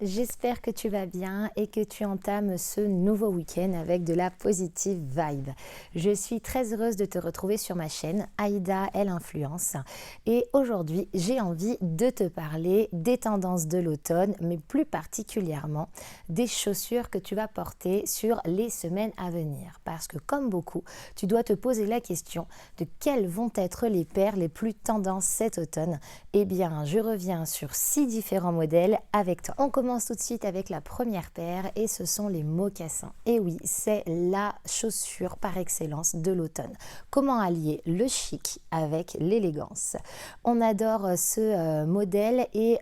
J'espère que tu vas bien et que tu entames ce nouveau week-end avec de la positive vibe. Je suis très heureuse de te retrouver sur ma chaîne Aïda Elle Influence et aujourd'hui j'ai envie de te parler des tendances de l'automne, mais plus particulièrement des chaussures que tu vas porter sur les semaines à venir. Parce que comme beaucoup, tu dois te poser la question de quelles vont être les paires les plus tendances cet automne. Eh bien, je reviens sur 6 différents modèles avec toi. On commence tout de suite avec la première paire et ce sont les mocassins. Et oui, c'est la chaussure par excellence de l'automne. Comment allier le chic avec l'élégance? On adore ce modèle et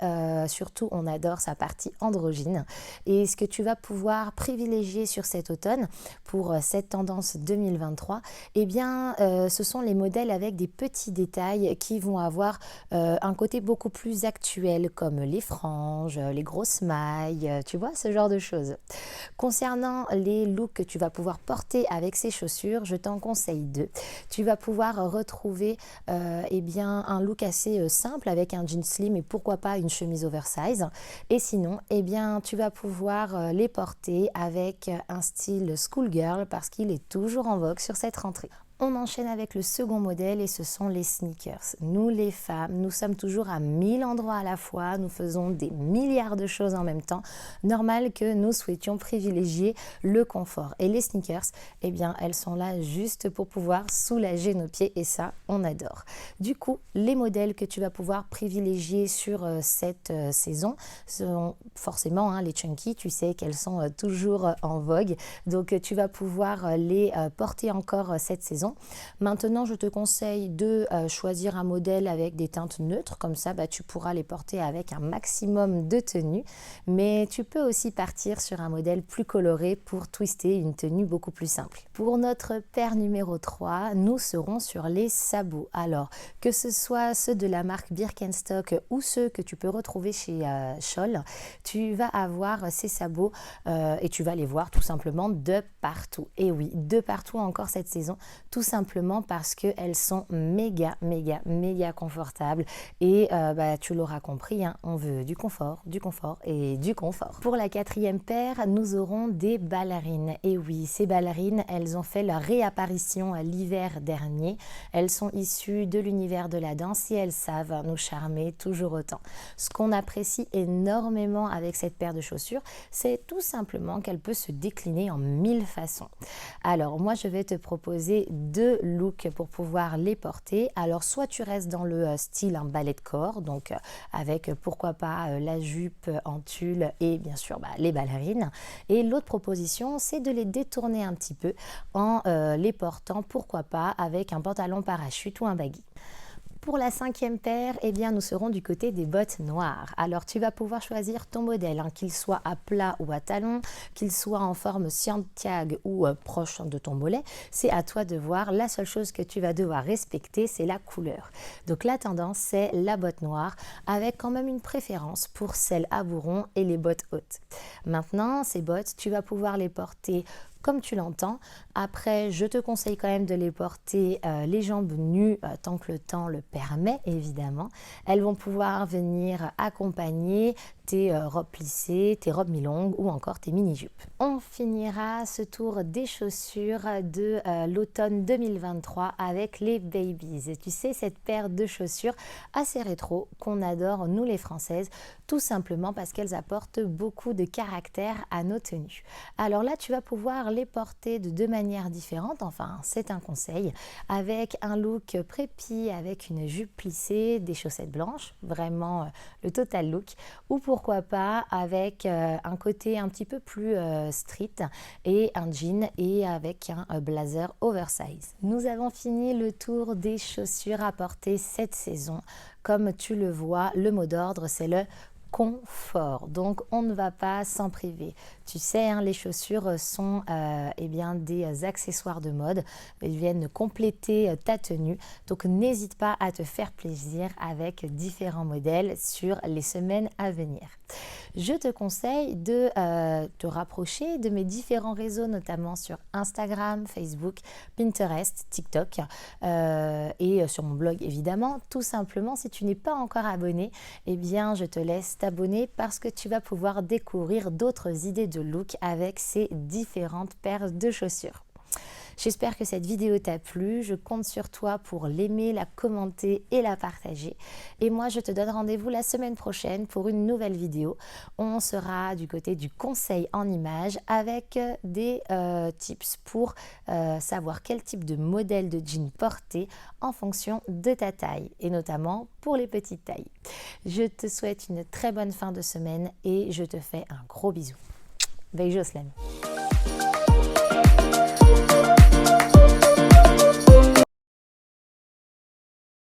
surtout on adore sa partie androgyne. Et ce que tu vas pouvoir privilégier sur cet automne pour cette tendance 2023, eh bien ce sont les modèles avec des petits détails qui vont avoir un côté beaucoup plus actuel comme les franges, les grosses mailles, tu vois, ce genre de choses. Concernant les looks que tu vas pouvoir porter avec ces chaussures, je t'en conseille deux. Tu vas pouvoir retrouver eh bien, un look assez simple avec un jean slim et pourquoi pas une chemise oversize. Et sinon, eh bien, tu vas pouvoir les porter avec un style schoolgirl parce qu'il est toujours en vogue sur cette rentrée. On enchaîne avec le second modèle et ce sont les sneakers. Nous les femmes, nous sommes toujours à 1000 endroits à la fois, nous faisons des milliards de choses en même temps. Normal que nous souhaitions privilégier le confort. Et les sneakers, eh bien, elles sont là juste pour pouvoir soulager nos pieds et ça, on adore. Du coup, les modèles que tu vas pouvoir privilégier sur cette saison sont forcément les chunky, tu sais qu'elles sont toujours en vogue. Donc, tu vas pouvoir les porter encore cette saison. Maintenant, je te conseille de choisir un modèle avec des teintes neutres, comme ça tu pourras les porter avec un maximum de tenue, mais tu peux aussi partir sur un modèle plus coloré pour twister une tenue beaucoup plus simple. Pour notre paire numéro 3, nous serons sur les sabots. Alors, que ce soit ceux de la marque Birkenstock ou ceux que tu peux retrouver chez Scholl, tu vas avoir ces sabots et tu vas les voir tout simplement de partout. Et oui, de partout encore cette saison, tout simplement parce qu'elles sont méga confortables et tu l'auras compris, on veut du confort et du confort. Pour la quatrième paire, nous aurons des ballerines. Et oui, ces ballerines, elles ont fait leur réapparition l'hiver dernier. Elles sont issues de l'univers de la danse et elles savent nous charmer toujours autant. Ce qu'on apprécie énormément avec cette paire de chaussures, c'est tout simplement qu'elle peut se décliner en 1000 façons. Alors moi, je vais te proposer deux looks pour pouvoir les porter. Alors soit tu restes dans le style ballet de corps, donc avec pourquoi pas la jupe en tulle et bien sûr les ballerines. Et l'autre proposition, c'est de les détourner un petit peu en les portant pourquoi pas avec un pantalon parachute ou un baggy. Pour la cinquième paire, eh bien, nous serons du côté des bottes noires. Alors, tu vas pouvoir choisir ton modèle, qu'il soit à plat ou à talons, qu'il soit en forme Santiago ou proche de ton mollet. C'est à toi de voir. La seule chose que tu vas devoir respecter, c'est la couleur. Donc, la tendance, c'est la botte noire avec quand même une préférence pour celles à bourron et les bottes hautes. Maintenant, ces bottes, tu vas pouvoir les porter comme tu l'entends. Après, je te conseille quand même de les porter les jambes nues tant que le temps le permet, évidemment. Elles vont pouvoir venir accompagner tes robes plissées, tes robes mi-longues ou encore tes mini-jupes. On finira ce tour des chaussures de l'automne 2023 avec les Babies. Et tu sais, cette paire de chaussures assez rétro qu'on adore, nous les Françaises, tout simplement parce qu'elles apportent beaucoup de caractère à nos tenues. Alors là, tu vas pouvoir les porter de deux manières différentes, enfin c'est un conseil, avec un look prépi, avec une jupe plissée, des chaussettes blanches, vraiment le total look, ou pourquoi pas avec un côté un petit peu plus street et un jean et avec un blazer oversize. Nous avons fini le tour des chaussures à porter cette saison. Comme tu le vois, le mot d'ordre c'est le confort, donc on ne va pas s'en priver. Tu sais, les chaussures sont bien des accessoires de mode, ils viennent compléter ta tenue, donc n'hésite pas à te faire plaisir avec différents modèles sur les semaines à venir. Je te conseille de te rapprocher de mes différents réseaux, notamment sur Instagram, Facebook, Pinterest, TikTok et sur mon blog évidemment. Tout simplement, si tu n'es pas encore abonné, eh bien je te laisse t'abonner parce que tu vas pouvoir découvrir d'autres idées de look avec ces différentes paires de chaussures. J'espère que cette vidéo t'a plu, je compte sur toi pour l'aimer, la commenter et la partager. Et moi, je te donne rendez-vous la semaine prochaine pour une nouvelle vidéo. On sera du côté du conseil en images avec des tips pour savoir quel type de modèle de jean porter en fonction de ta taille et notamment pour les petites tailles. Je te souhaite une très bonne fin de semaine et je te fais un gros bisou. Beijo, Slem.